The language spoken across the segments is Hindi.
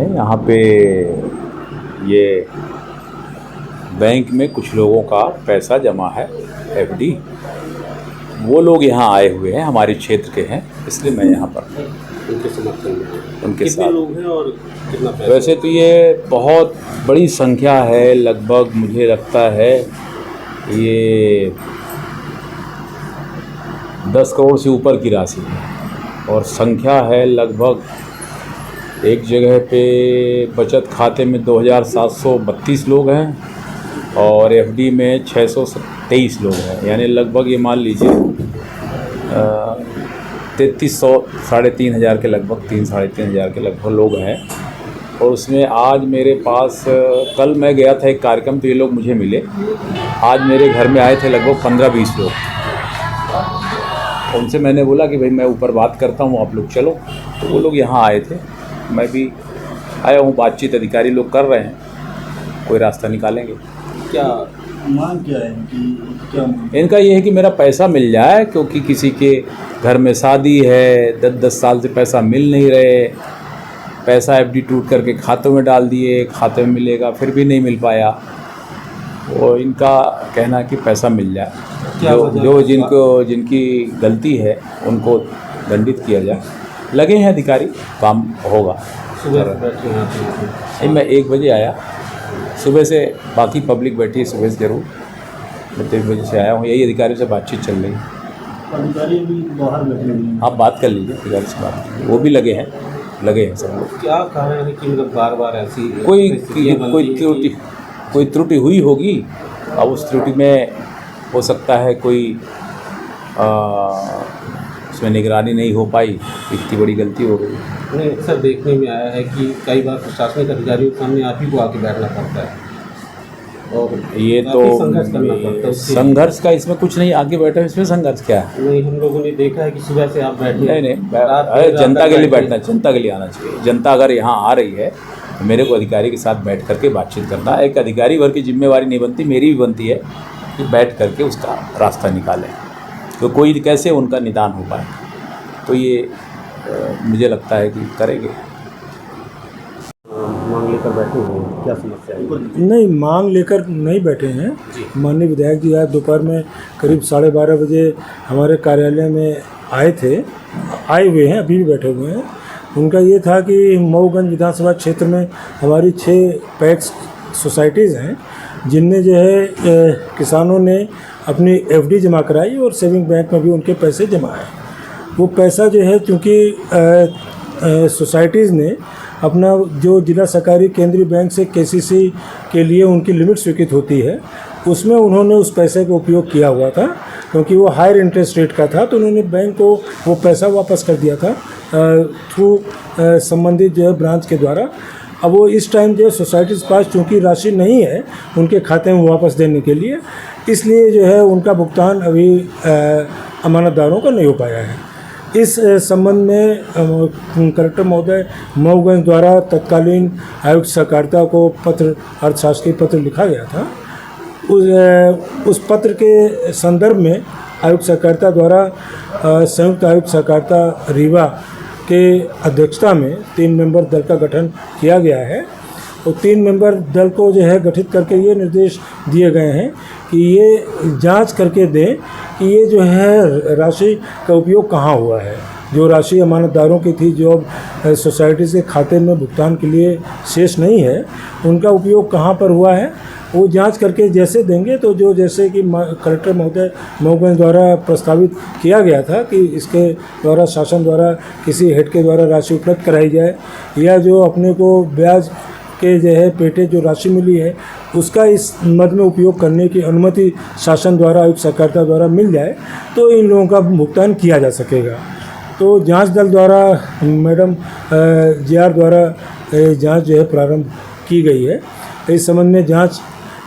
है। यहाँ पे ये बैंक में कुछ लोगों का पैसा जमा है, एफडी। वो लोग यहाँ आए हुए हैं, हमारे क्षेत्र के हैं, इसलिए मैं यहाँ पर उनके समर्थन में उनके कितने साथ। लोग हैं और कितना पैसा? वैसे तो ये बहुत बड़ी संख्या है, लगभग मुझे लगता है ये 10 करोड़ से ऊपर की राशि है। और संख्या है लगभग एक जगह पे बचत खाते में 2732 लोग हैं और एफडी में 623 लोग हैं। यानी लगभग ये मान लीजिए 3300 3,500 के लगभग 3-3,500 के लगभग लोग हैं। और उसमें आज मेरे पास कल मैं गया था एक कार्यक्रम, तो ये लोग मुझे मिले। आज मेरे घर में आए थे लगभग 15-20 लोग। उनसे मैंने बोला कि भाई मैं ऊपर बात करता हूँ, आप लोग चलो। तो वो लोग यहाँ आए थे, मैं भी आया हूँ। बातचीत अधिकारी लोग कर रहे हैं, कोई रास्ता निकालेंगे। क्या मांग क्या है इनकी? क्या मांग? इनका ये है कि मेरा पैसा मिल जाए, क्योंकि किसी के घर में शादी है, 10-10 साल से पैसा मिल नहीं रहे। पैसा एफडी टूट करके खातों में डाल दिए, खाते में मिलेगा फिर भी नहीं मिल पाया। और इनका कहना है कि पैसा मिल जाए, जो जिनकी गलती है उनको दंडित किया जाए। लगे हैं अधिकारी, काम होगा। सुबह बैठे हैं? मैं 1 बजे आया, सुबह से बाकी पब्लिक बैठी है, सुबह से ज़रूर मैं 3 बजे से आया हूँ। यही अधिकारियों से बातचीत चल रही है। अधिकारी भी बाहर बैठे हुए हैं। आप बात कर लीजिए अधिकारी से, बात कीजिए। वो भी लगे हैं सब लोग। क्या कारण है कि मतलब बार बार ऐसी कोई त्रुटि हुई होगी। अब उस त्रुटि में हो सकता है कोई उसमें निगरानी नहीं हो पाई, इतनी बड़ी गलती हो गई। नहीं, अक्सर देखने में आया है कि कई बार प्रशासनिक अधिकारियों के सामने आप ही को आके बैठना पड़ता है और ये तो संघर्ष करना पड़ता है। संघर्ष का इसमें कुछ नहीं, आगे बैठे इसमें संघर्ष क्या है? नहीं, हम लोगों ने देखा है कि सुबह से आप बैठे नहीं, अरे जनता के लिए बैठना, जनता के लिए आना चाहिए। जनता अगर यहाँ आ रही है तो मेरे को अधिकारी के साथ बैठ करके बातचीत करना। एक अधिकारी वर्ग की जिम्मेवारी नहीं बनती, मेरी भी बनती है कि बैठ करके उसका रास्ता निकालें, तो कोई कैसे उनका निदान हो पाए। तो ये मुझे लगता है कि करेंगे। मांग लेकर बैठे हुए हैं, क्या समस्या है? नहीं, मांग लेकर नहीं बैठे हैं। माननीय विधायक जी आज दोपहर में करीब 12:30 बजे हमारे कार्यालय में आए हुए हैं, अभी भी बैठे हुए हैं। उनका ये था कि मऊगंज विधानसभा क्षेत्र में हमारी 6 पैक्स सोसाइटीज़ हैं, जिनमें जो है किसानों ने अपनी एफडी जमा कराई और सेविंग बैंक में भी उनके पैसे जमा है। वो पैसा जो है, चूँकि सोसाइटीज़ ने अपना जो जिला सहकारी केंद्रीय बैंक से केसीसी के लिए उनकी लिमिट स्वीकृत होती है, उसमें उन्होंने उस पैसे का उपयोग किया हुआ था। क्योंकि वो हायर इंटरेस्ट रेट का था, तो उन्होंने बैंक को वो पैसा वापस कर दिया था थ्रू संबंधित जो है ब्रांच के द्वारा। अब वो इस टाइम जो है सोसाइटीज़ पास चूँकि राशि नहीं है उनके खाते में वापस देने के लिए, इसलिए जो है उनका भुगतान अभी अमानतदारों का नहीं हो पाया है। इस संबंध में कलेक्टर महोदय मऊगंज द्वारा तत्कालीन आयुक्त सहकारिता को पत्र, अर्थशास्त्रीय पत्र लिखा गया था। उस पत्र के संदर्भ में आयुक्त सहकारिता द्वारा संयुक्त आयुक्त सहकारिता रीवा के अध्यक्षता में 3 मेंबर दल का गठन किया गया है। और 3 मेंबर दल को जो है गठित करके ये निर्देश दिए गए हैं कि ये जांच करके दें कि ये जो है राशि का उपयोग कहाँ हुआ है। जो राशि अमानतदारों की थी, जो अब सोसाइटीज़ के खाते में भुगतान के लिए शेष नहीं है, उनका उपयोग कहाँ पर हुआ है वो जांच करके जैसे देंगे। तो जो जैसे कि कलेक्टर महोदय मऊगंज द्वारा प्रस्तावित किया गया था कि इसके द्वारा शासन द्वारा किसी हेड के द्वारा राशि उपलब्ध कराई जाए, या जो अपने को ब्याज के जो है पेटे जो राशि मिली है उसका इस मद में उपयोग करने की अनुमति शासन द्वारा आयुक्त सहकारिता द्वारा मिल जाए, तो इन लोगों का भुगतान किया जा सकेगा। तो जांच दल द्वारा मैडम JR द्वारा जांच जो है प्रारंभ की गई है। इस संबंध में जांच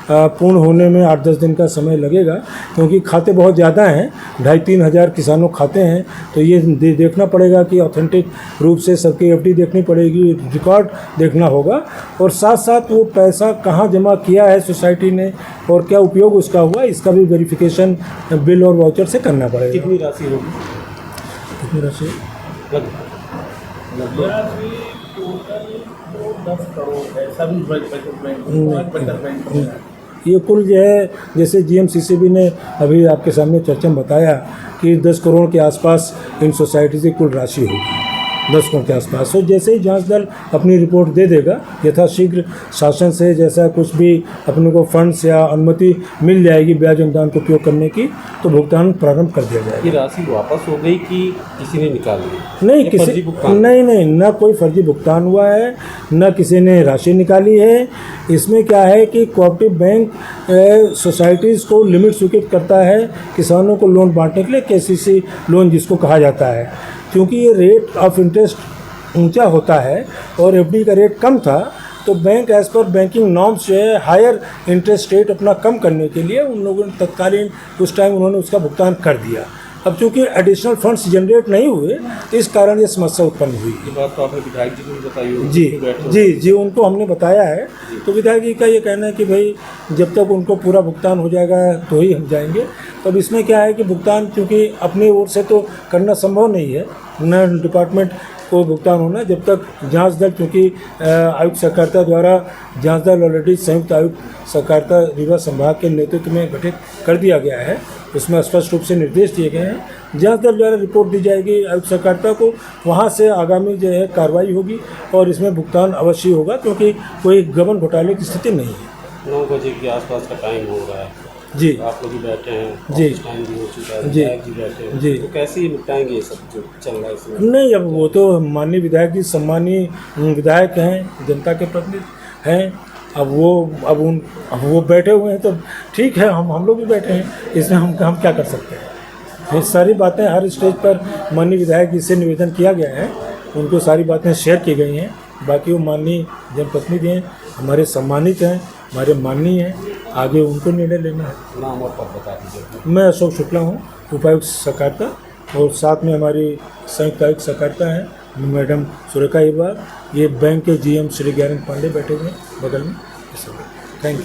पूर्ण होने में 8-10 दिन का समय लगेगा, क्योंकि खाते बहुत ज़्यादा हैं, 2,500-3 हज़ार किसानों खाते हैं। तो ये देखना पड़ेगा कि ऑथेंटिक रूप से सबकी एफडी देखनी पड़ेगी, रिकॉर्ड देखना होगा, और साथ साथ वो पैसा कहाँ जमा किया है सोसाइटी ने और क्या उपयोग उसका हुआ, इसका भी वेरिफिकेशन बिल और वाउचर से करना पड़ेगा। कितनी राशि होगी? कितनी राशि? लगभग 10 करोड़ ऐसा भी बचत बैंक ये कुल जो है, जैसे जीएमसीसीबी ने अभी आपके सामने चर्चा में बताया कि 10 करोड़ के आसपास इन सोसाइटी की कुल राशि होगी, 10 करोड़ के आसपास। तो जैसे ही जांच दल अपनी रिपोर्ट दे देगा, यथाशीघ्र शासन से जैसा कुछ भी अपने को फंड्स या अनुमति मिल जाएगी ब्याज अनुदान को उपयोग करने की, तो भुगतान प्रारंभ कर दिया जाएगा। ये राशि वापस हो गई कि किसी ने निकाल ली? नहीं, किसी नहीं, ना कोई फर्जी भुगतान हुआ है, ना किसी ने राशि निकाली है। इसमें क्या है कि कोऑपरेटिव बैंक सोसाइटीज़ को लिमिट स्वीकृत करता है किसानों को लोन बांटने के लिए, केसीसी लोन जिसको कहा जाता है। क्योंकि ये रेट ऑफ इंटरेस्ट ऊंचा होता है और एफडी का रेट कम था, तो bank as per banking norms जो है हायर इंटरेस्ट रेट अपना कम करने के लिए उन लोगों ने तत्कालीन उस टाइम उन्होंने उसका भुगतान कर दिया। अब चूँकि एडिशनल फंड्स जनरेट नहीं हुए, इस कारण ये समस्या उत्पन्न हुई। ये बात तो आपने विधायक जी को भी बताई होगी? जी, उनको हमने बताया है। तो विधायक जी का ये कहना है कि भाई जब तक उनको पूरा भुगतान हो जाएगा तो ही हम जाएंगे। तब इसमें क्या है कि भुगतान क्योंकि अपनी ओर से तो करना संभव नहीं है, न डिपार्टमेंट को भुगतान होना, जब तक जांच दल, क्योंकि आयुक्त सहकारिता द्वारा जांच दल ऑलरेडी संयुक्त आयुक्त सहकारिता रीवा संभाग के नेतृत्व में गठित कर दिया गया है। उसमें स्पष्ट रूप से निर्देश दिए गए हैं। जांच दल द्वारा रिपोर्ट दी जाएगी आयुक्त सहकारिता को, वहाँ से आगामी जो है कार्रवाई होगी और इसमें भुगतान अवश्य होगा, क्योंकि कोई गबन घोटाले की स्थिति नहीं है। 9 बजे के आसपास का टाइम हो रहा है जी, आप लोग भी बैठे हैं, जी, टाइम भी हो चुका है, जी, विधायक जी बैठे हैं, जी, तो कैसे ही निपटाएंगे ये सब जो चल रहा है इसमें? नहीं, अब वो तो माननीय विधायक जी सम्मानीय विधायक हैं, जनता के प्रतिनिधि हैं। अब वो बैठे हुए हैं तो ठीक है, हम लोग भी बैठे हैं, इसमें हम क्या कर सकते हैं। ये सारी बातें हर स्टेज पर माननीय विधायक जी से निवेदन किया गया है, उनको सारी बातें शेयर की गई हैं। बाकी वो माननीय जनप्रतिनिधि हैं, हमारे सम्मानित हैं, हमारे माननीय हैं, आगे उनको निर्णय लेना है। नाम और पद बता दीजिए। मैं अशोक शुक्ला हूँ, उपायुक्त सहकारिता, और साथ में हमारी संयुक्त आयुक्त सहकारिता है मैडम सुरेखा इरवार। ये बैंक के जीएम श्री ज्ञानंद पांडे बैठे हुए हैं बगल में। Thank you.